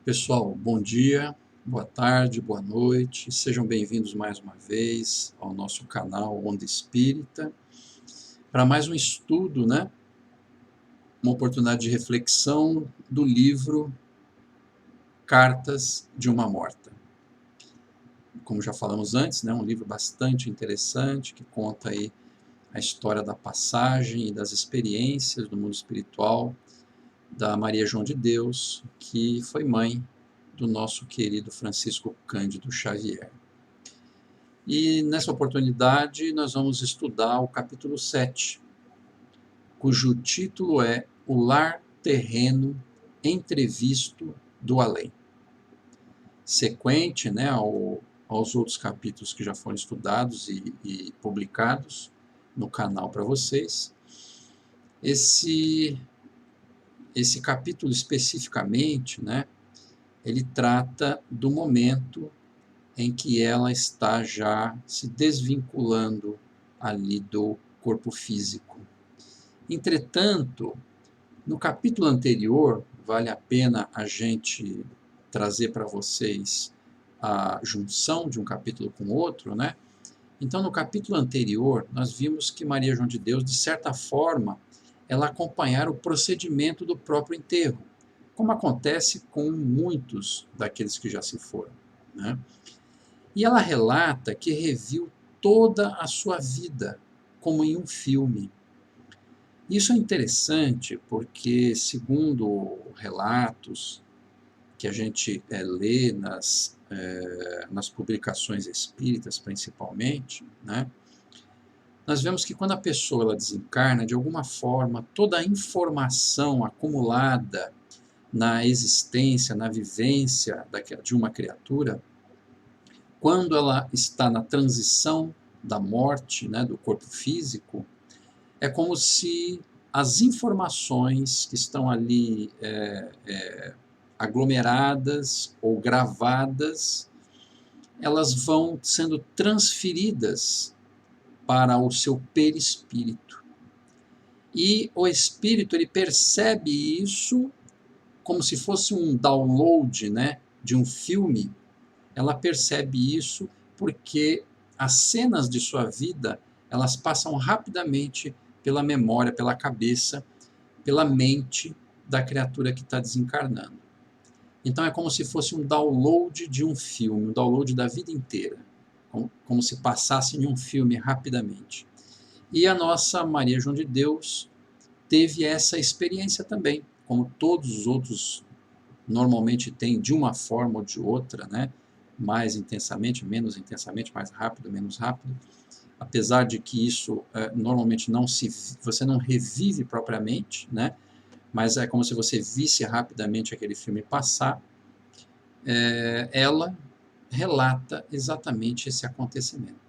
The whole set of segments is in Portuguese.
Pessoal, bom dia, boa tarde, boa noite, sejam bem-vindos mais uma vez ao nosso canal Onda Espírita, para mais um estudo, uma oportunidade de reflexão do livro Cartas de uma Morta. Como já falamos antes, um livro bastante interessante que conta aí a história da passagem e das experiências do mundo espiritual da Maria João de Deus, que foi mãe do nosso querido Francisco Cândido Xavier. E nessa oportunidade nós vamos estudar o capítulo 7, cujo título é O Lar Terreno Entrevisto do Além. Sequente aos outros capítulos que já foram estudados e publicados no canal para vocês, esse capítulo especificamente, ele trata do momento em que ela está já se desvinculando ali do corpo físico. Entretanto, no capítulo anterior, vale a pena a gente trazer para vocês a junção de um capítulo com o outro, Então, no capítulo anterior, nós vimos que Maria João de Deus, de certa forma, ela acompanhara o procedimento do próprio enterro, como acontece com muitos daqueles que já se foram, E ela relata que reviu toda a sua vida, como em um filme. Isso é interessante porque, segundo relatos que a gente lê nas publicações espíritas, principalmente, nós vemos que quando a pessoa ela desencarna, de alguma forma, toda a informação acumulada na existência, na vivência de uma criatura, quando ela está na transição da morte, do corpo físico, é como se as informações que estão ali aglomeradas ou gravadas, elas vão sendo transferidas para o seu perispírito. E o espírito ele percebe isso como se fosse um download, de um filme. Ela percebe isso porque as cenas de sua vida, elas passam rapidamente pela memória, pela cabeça, pela mente da criatura que está desencarnando. Então é como se fosse um download de um filme, um download da vida inteira, como se passasse em um filme rapidamente. E a nossa Maria João de Deus teve essa experiência também, como todos os outros normalmente têm de uma forma ou de outra, mais intensamente, menos intensamente, mais rápido, menos rápido, apesar de que isso normalmente você não revive propriamente, mas é como se você visse rapidamente aquele filme passar. Ela relata exatamente esse acontecimento.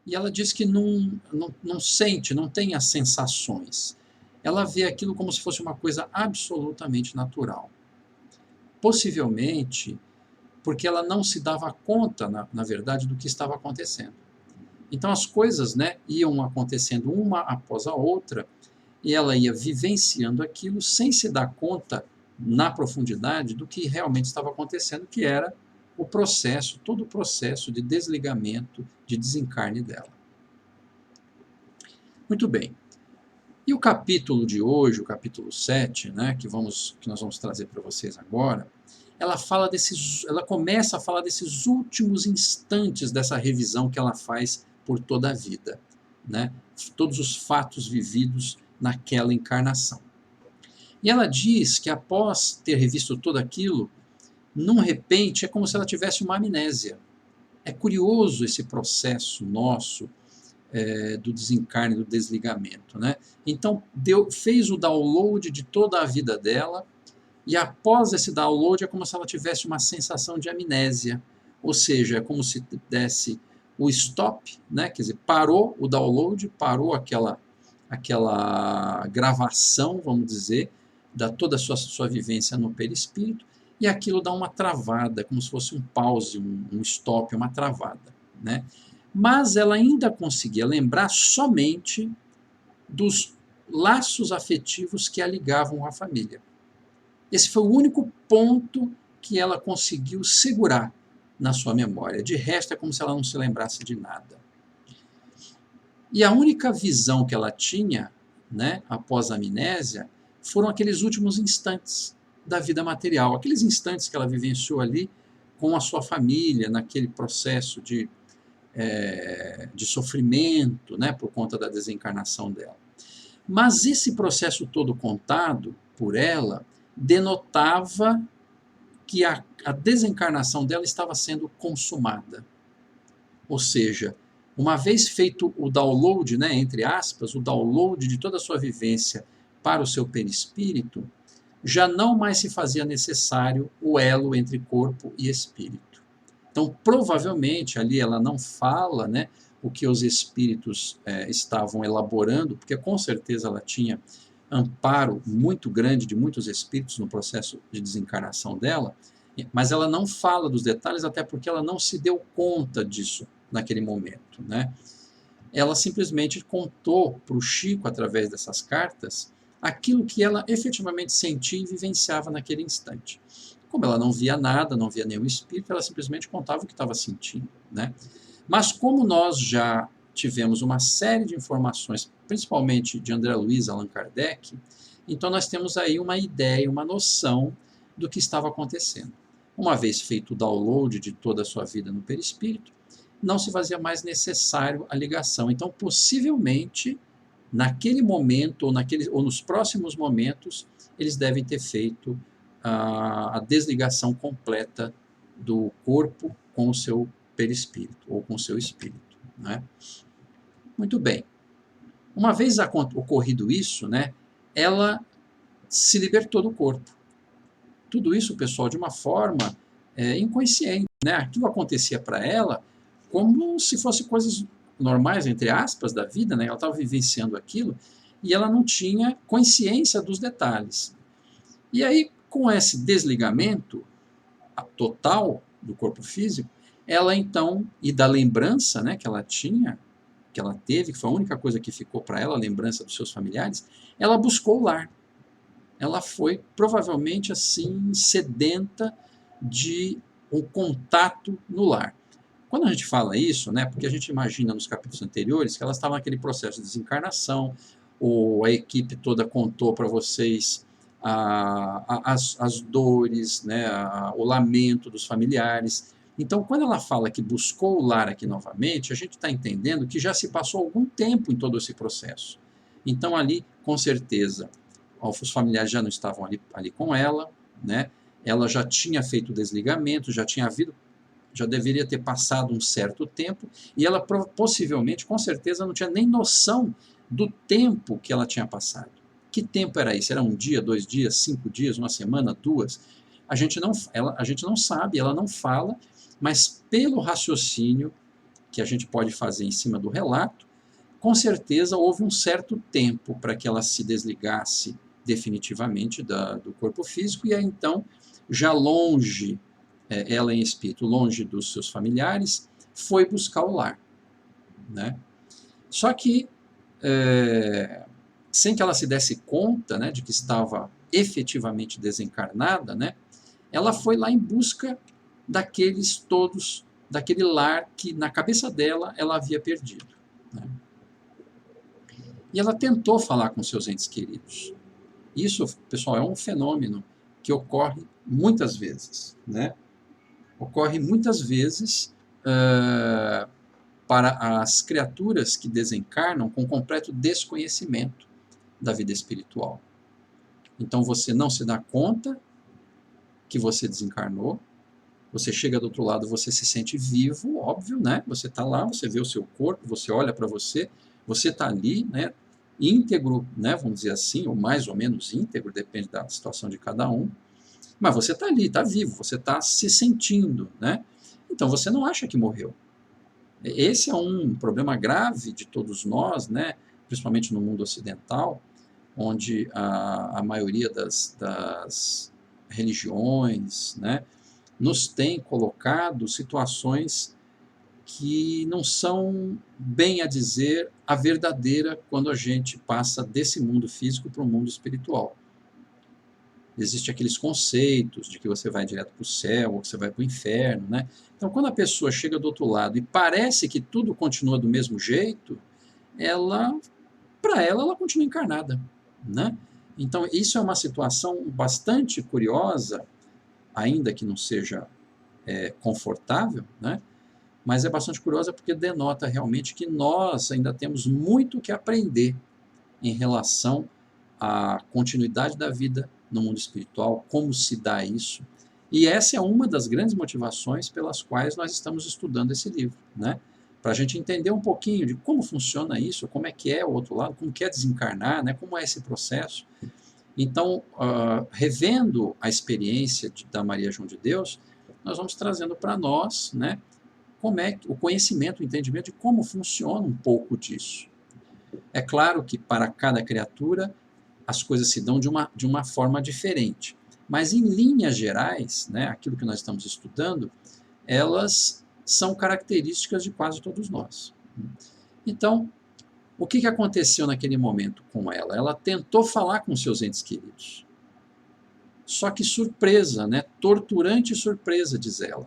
E ela diz que não sente, não tem as sensações. Ela vê aquilo como se fosse uma coisa absolutamente natural. Possivelmente porque ela não se dava conta, na verdade, do que estava acontecendo. Então as coisas iam acontecendo uma após a outra e ela ia vivenciando aquilo sem se dar conta na profundidade do que realmente estava acontecendo, que era todo o processo de desligamento, de desencarne dela. Muito bem. E o capítulo de hoje, o capítulo 7, que nós vamos trazer para vocês agora, ela começa a falar desses últimos instantes dessa revisão que ela faz por toda a vida, todos os fatos vividos naquela encarnação. E ela diz que após ter revisto tudo aquilo, num repente é como se ela tivesse uma amnésia. É curioso esse processo nosso do desencarne, do desligamento. Então, fez o download de toda a vida dela, e após esse download é como se ela tivesse uma sensação de amnésia, ou seja, é como se desse o stop, quer dizer, parou o download, parou aquela gravação, vamos dizer, da toda a sua vivência no perispírito, e aquilo dá uma travada, como se fosse um pause, um stop, uma travada, né? Mas ela ainda conseguia lembrar somente dos laços afetivos que a ligavam à família. Esse foi o único ponto que ela conseguiu segurar na sua memória. De resto, é como se ela não se lembrasse de nada. E a única visão que ela tinha, né, após a amnésia, foram aqueles últimos instantes da vida material, aqueles instantes que ela vivenciou ali com a sua família, naquele processo de sofrimento, né, por conta da desencarnação dela. Mas esse processo todo contado por ela denotava que a desencarnação dela estava sendo consumada. Ou seja, uma vez feito o download, né, entre aspas, o download de toda a sua vivência para o seu perispírito, já não mais se fazia necessário o elo entre corpo e espírito. Então, provavelmente, ali ela não fala, né, o que os espíritos estavam elaborando, porque com certeza ela tinha amparo muito grande de muitos espíritos no processo de desencarnação dela, mas ela não fala dos detalhes, até porque ela não se deu conta disso naquele momento, né? Ela simplesmente contou para o Chico, através dessas cartas, aquilo que ela efetivamente sentia e vivenciava naquele instante. Como ela não via nada, não via nenhum espírito, ela simplesmente contava o que estava sentindo, né? Mas como nós já tivemos uma série de informações, principalmente de André Luiz, Allan Kardec, então nós temos aí uma ideia, uma noção do que estava acontecendo. Uma vez feito o download de toda a sua vida no perispírito, não se fazia mais necessário a ligação. Então, possivelmente, naquele momento ou nos próximos momentos, eles devem ter feito a desligação completa do corpo com o seu perispírito, ou com o seu espírito, né? Muito bem. Uma vez ocorrido isso, né, ela se libertou do corpo. Tudo isso, pessoal, de uma forma inconsciente, né? Aquilo acontecia para ela como se fosse coisas normais, entre aspas, da vida, né? Ela estava vivenciando aquilo e ela não tinha consciência dos detalhes. E aí, com esse desligamento total do corpo físico, ela então, e da lembrança, né, que ela tinha, que ela teve, que foi a única coisa que ficou para ela, a lembrança dos seus familiares, ela buscou o lar. Ela foi provavelmente assim sedenta de um contato no lar. Quando a gente fala isso, né, porque a gente imagina nos capítulos anteriores que elas estavam naquele processo de desencarnação, ou a equipe toda contou para vocês as dores, né, o lamento dos familiares. Então, quando ela fala que buscou o lar aqui novamente, a gente está entendendo que já se passou algum tempo em todo esse processo. Então, ali, com certeza, os familiares já não estavam ali com ela, né? Ela já tinha feito o desligamento, já deveria ter passado um certo tempo, e ela possivelmente, com certeza, não tinha nem noção do tempo que ela tinha passado. Que tempo era esse? Era um dia, 2 dias, 5 dias, uma semana, 2? A gente não sabe, ela não fala, mas pelo raciocínio que a gente pode fazer em cima do relato, com certeza houve um certo tempo para que ela se desligasse definitivamente do corpo físico, e aí então, já longe, ela em espírito, longe dos seus familiares, foi buscar o lar, né? Só que, sem que ela se desse conta, né, de que estava efetivamente desencarnada, né, ela foi lá em busca daqueles todos, daquele lar que na cabeça dela ela havia perdido, né? E ela tentou falar com seus entes queridos. Isso, pessoal, é um fenômeno que ocorre muitas vezes, né? Ocorre muitas vezes para as criaturas que desencarnam com completo desconhecimento da vida espiritual. Então você não se dá conta que você desencarnou, você chega do outro lado, você se sente vivo, óbvio, né? Você está lá, você vê o seu corpo, você olha para você está ali, né? Íntegro, né? Vamos dizer assim, ou mais ou menos íntegro, depende da situação de cada um, mas você está ali, está vivo, você está se sentindo, né? Então você não acha que morreu. Esse é um problema grave de todos nós, né? principalmente no mundo ocidental, onde a maioria das religiões, né, nos tem colocado situações que não são, bem a dizer, a verdadeira quando a gente passa desse mundo físico para o mundo espiritual. Existem aqueles conceitos de que você vai direto para o céu ou que você vai para o inferno, né? Então, quando a pessoa chega do outro lado e parece que tudo continua do mesmo jeito, para ela continua encarnada, né? Então, isso é uma situação bastante curiosa, ainda que não seja confortável, né? Mas é bastante curiosa porque denota realmente que nós ainda temos muito que aprender em relação à continuidade da vida no mundo espiritual, como se dá isso. E essa é uma das grandes motivações pelas quais nós estamos estudando esse livro, né? Para a gente entender um pouquinho de como funciona isso, como é o outro lado, como que é desencarnar, né? Como é esse processo. Então, revendo a experiência da Maria João de Deus, nós vamos trazendo para nós, né, como é o conhecimento, o entendimento de como funciona um pouco disso. É claro que para cada criatura as coisas se dão de uma forma diferente, mas em linhas gerais, né, aquilo que nós estamos estudando, elas são características de quase todos nós. Então, o que aconteceu naquele momento com ela? Ela tentou falar com seus entes queridos. Só que surpresa, né? Torturante surpresa, diz ela.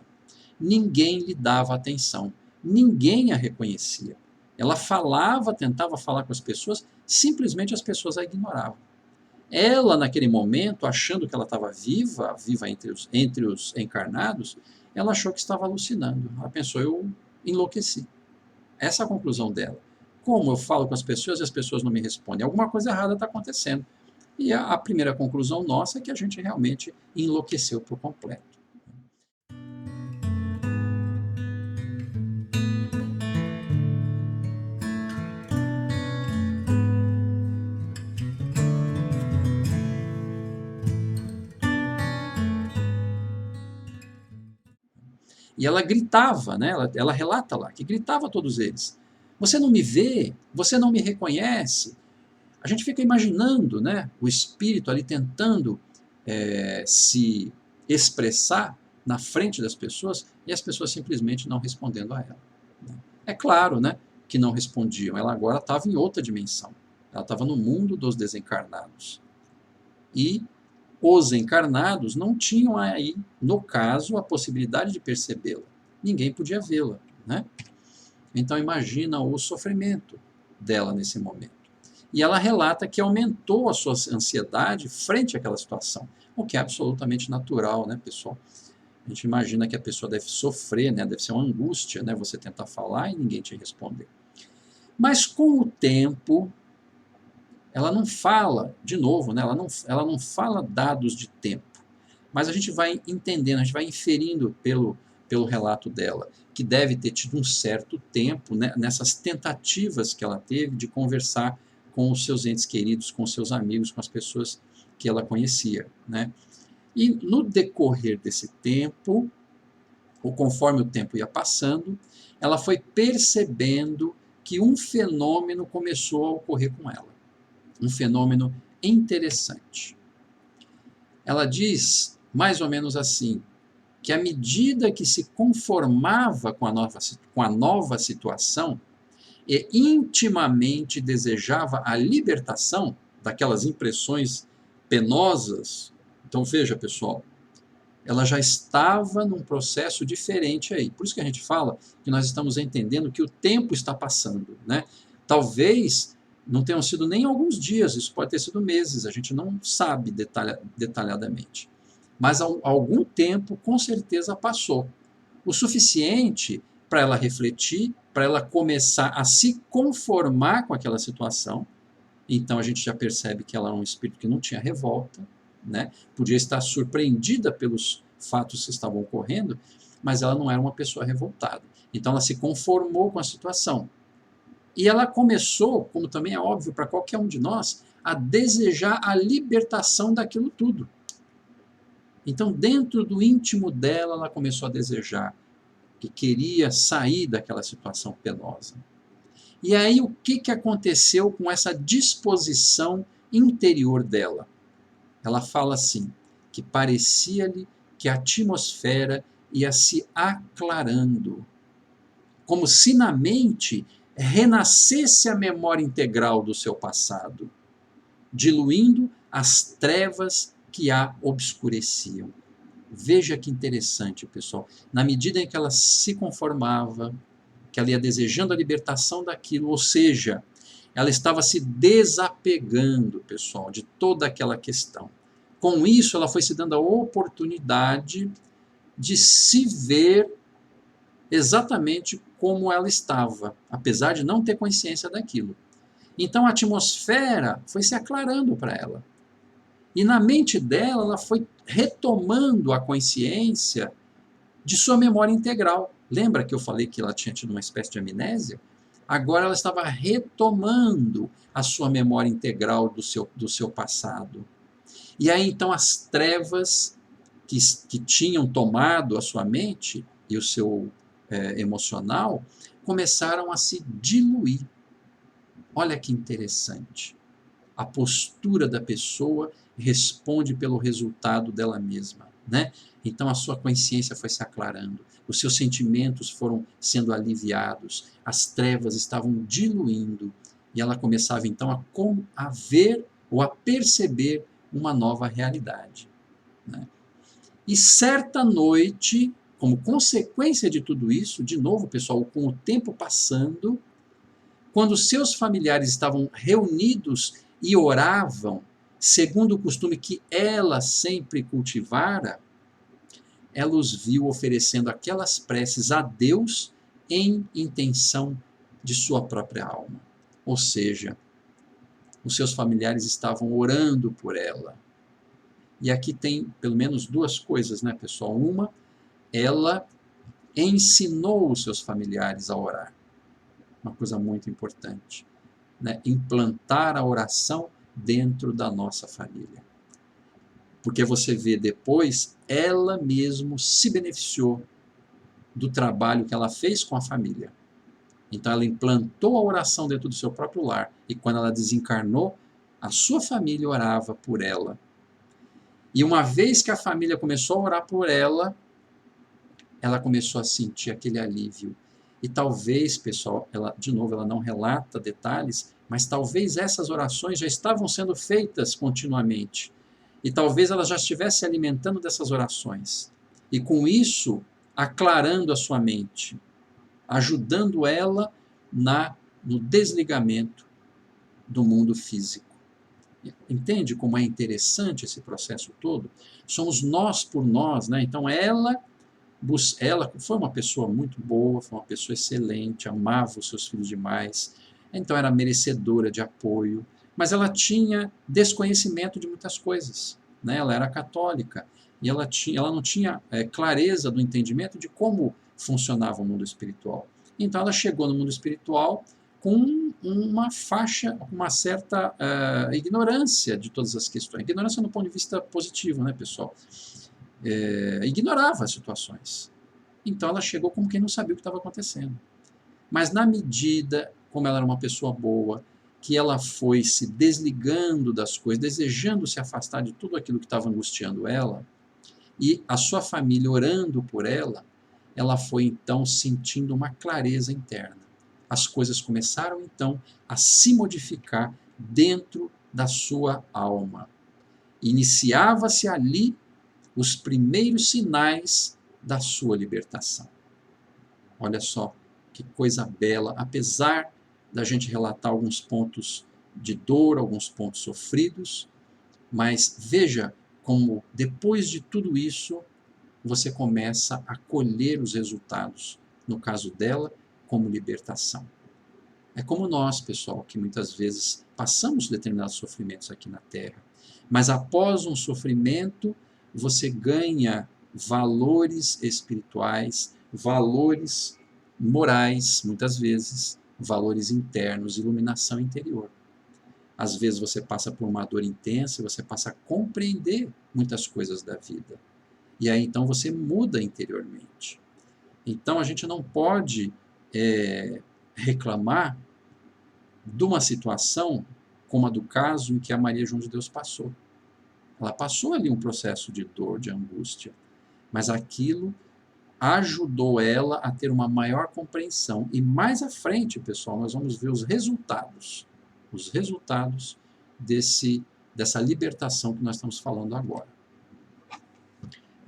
Ninguém lhe dava atenção, ninguém a reconhecia. Ela falava, tentava falar com as pessoas, simplesmente as pessoas a ignoravam. Ela, naquele momento, achando que ela estava viva, viva entre os encarnados, ela achou que estava alucinando. Ela pensou, eu enlouqueci. Essa é a conclusão dela. Como eu falo com as pessoas e as pessoas não me respondem? Alguma coisa errada está acontecendo. E a primeira conclusão nossa é que a gente realmente enlouqueceu por completo. E ela gritava, né? Ela relata lá, que gritava a todos eles. Você não me vê? Você não me reconhece? A gente fica imaginando, né, o espírito ali tentando se expressar na frente das pessoas e as pessoas simplesmente não respondendo a ela. É claro, né, que não respondiam. Ela agora estava em outra dimensão. Ela estava no mundo dos desencarnados. E os encarnados não tinham aí, no caso, a possibilidade de percebê-la. Ninguém podia vê-la, né? Então imagina o sofrimento dela nesse momento. E ela relata que aumentou a sua ansiedade frente àquela situação, o que é absolutamente natural, né, pessoal? A gente imagina que a pessoa deve sofrer, né, deve ser uma angústia, né, você tentar falar e ninguém te responder. Mas com o tempo, ela não fala, de novo, né, ela não fala dados de tempo, mas a gente vai entendendo, a gente vai inferindo pelo relato dela, que deve ter tido um certo tempo, né, nessas tentativas que ela teve de conversar com os seus entes queridos, com os seus amigos, com as pessoas que ela conhecia, né? E no decorrer desse tempo, ou conforme o tempo ia passando, ela foi percebendo que um fenômeno começou a ocorrer com ela. Um fenômeno interessante. Ela diz, mais ou menos assim, que à medida que se conformava com a nova situação e intimamente desejava a libertação daquelas impressões penosas, então veja, pessoal, ela já estava num processo diferente aí. Por isso que a gente fala que nós estamos entendendo que o tempo está passando, né? Talvez não tenham sido nem alguns dias, isso pode ter sido meses, a gente não sabe detalhadamente. Mas algum tempo, com certeza, passou. O suficiente para ela refletir, para ela começar a se conformar com aquela situação. Então a gente já percebe que ela é um espírito que não tinha revolta, né? Podia estar surpreendida pelos fatos que estavam ocorrendo, mas ela não era uma pessoa revoltada. Então ela se conformou com a situação. E ela começou, como também é óbvio para qualquer um de nós, a desejar a libertação daquilo tudo. Então, dentro do íntimo dela, ela começou a desejar, que queria sair daquela situação penosa. E aí o que aconteceu com essa disposição interior dela? Ela fala assim, que parecia-lhe que a atmosfera ia se aclarando, como se na mente renascesse a memória integral do seu passado, diluindo as trevas que a obscureciam. Veja que interessante, pessoal. Na medida em que ela se conformava, que ela ia desejando a libertação daquilo, ou seja, ela estava se desapegando, pessoal, de toda aquela questão. Com isso, ela foi se dando a oportunidade de se ver exatamente como ela estava, apesar de não ter consciência daquilo. Então a atmosfera foi se aclarando para ela. E na mente dela, ela foi retomando a consciência de sua memória integral. Lembra que eu falei que ela tinha tido uma espécie de amnésia? Agora ela estava retomando a sua memória integral do seu passado. E aí então as trevas que tinham tomado a sua mente e o seu emocional começaram a se diluir. Olha que interessante. A postura da pessoa responde pelo resultado dela mesma, né? Então a sua consciência foi se aclarando, os seus sentimentos foram sendo aliviados, as trevas estavam diluindo e ela começava então a ver ou a perceber uma nova realidade, né? E certa noite, como consequência de tudo isso, de novo, pessoal, com o tempo passando, quando seus familiares estavam reunidos e oravam, segundo o costume que ela sempre cultivara, ela os viu oferecendo aquelas preces a Deus em intenção de sua própria alma. Ou seja, os seus familiares estavam orando por ela. E aqui tem pelo menos duas coisas, né, pessoal? Uma, ela ensinou os seus familiares a orar. Uma coisa muito importante, né? Implantar a oração dentro da nossa família. Porque você vê depois, ela mesmo se beneficiou do trabalho que ela fez com a família. Então ela implantou a oração dentro do seu próprio lar e quando ela desencarnou, a sua família orava por ela. E uma vez que a família começou a orar por ela, ela começou a sentir aquele alívio. E talvez, pessoal, de novo, ela não relata detalhes, mas talvez essas orações já estavam sendo feitas continuamente. E talvez ela já estivesse se alimentando dessas orações. E com isso, aclarando a sua mente, ajudando ela no desligamento do mundo físico. Entende como é interessante esse processo todo? Somos nós por nós, né? Então ela foi uma pessoa muito boa, foi uma pessoa excelente, amava os seus filhos demais, então era merecedora de apoio, mas ela tinha desconhecimento de muitas coisas, né? Ela era católica e ela não tinha clareza do entendimento de como funcionava o mundo espiritual. Então ela chegou no mundo espiritual com uma faixa, uma certa ignorância de todas as questões. Ignorância no ponto de vista positivo, né, pessoal? Ignorava as situações. Então ela chegou como quem não sabia o que estava acontecendo. Mas na medida, como ela era uma pessoa boa, que ela foi se desligando das coisas, desejando se afastar de tudo aquilo que estava angustiando ela, e a sua família orando por ela foi então sentindo uma clareza interna. As coisas começaram então a se modificar dentro da sua alma. Iniciava-se ali os primeiros sinais da sua libertação. Olha só que coisa bela, apesar da gente relatar alguns pontos de dor, alguns pontos sofridos, mas veja como depois de tudo isso você começa a colher os resultados, no caso dela, como libertação. É como nós, pessoal, que muitas vezes passamos determinados sofrimentos aqui na Terra, mas após um sofrimento você ganha valores espirituais, valores morais, muitas vezes, valores internos, iluminação interior. Às vezes você passa por uma dor intensa e você passa a compreender muitas coisas da vida. E aí então você muda interiormente. Então a gente não pode reclamar de uma situação como a do caso em que a Maria João de Deus passou. Ela passou ali um processo de dor, de angústia, mas aquilo ajudou ela a ter uma maior compreensão. E mais à frente, pessoal, nós vamos ver os resultados dessa libertação que nós estamos falando agora.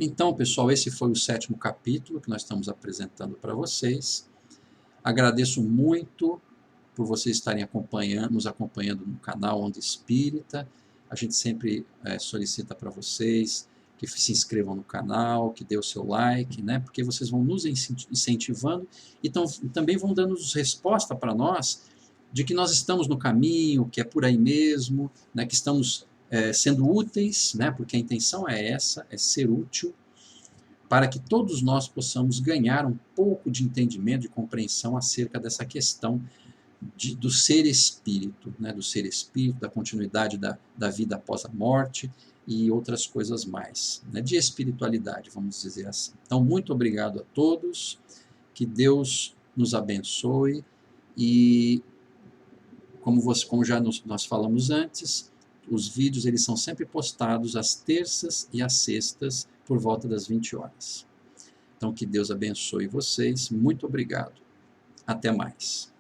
Então, pessoal, esse foi o 7º capítulo que nós estamos apresentando para vocês. Agradeço muito por vocês estarem nos acompanhando no canal Onda Espírita. A gente sempre solicita para vocês que se inscrevam no canal, que dê o seu like, né? Porque vocês vão nos incentivando e também vão dando resposta para nós de que nós estamos no caminho, que é por aí mesmo, né? Que estamos sendo úteis, né? Porque a intenção é essa, é ser útil, para que todos nós possamos ganhar um pouco de entendimento, de compreensão acerca dessa questão do ser espírito, né? Do ser espírito, da continuidade da vida após a morte e outras coisas mais, né? De espiritualidade, vamos dizer assim. Então, muito obrigado a todos, que Deus nos abençoe e, como já nós falamos antes, os vídeos eles são sempre postados às terças e às sextas, por volta das 20 horas. Então, que Deus abençoe vocês. Muito obrigado. Até mais.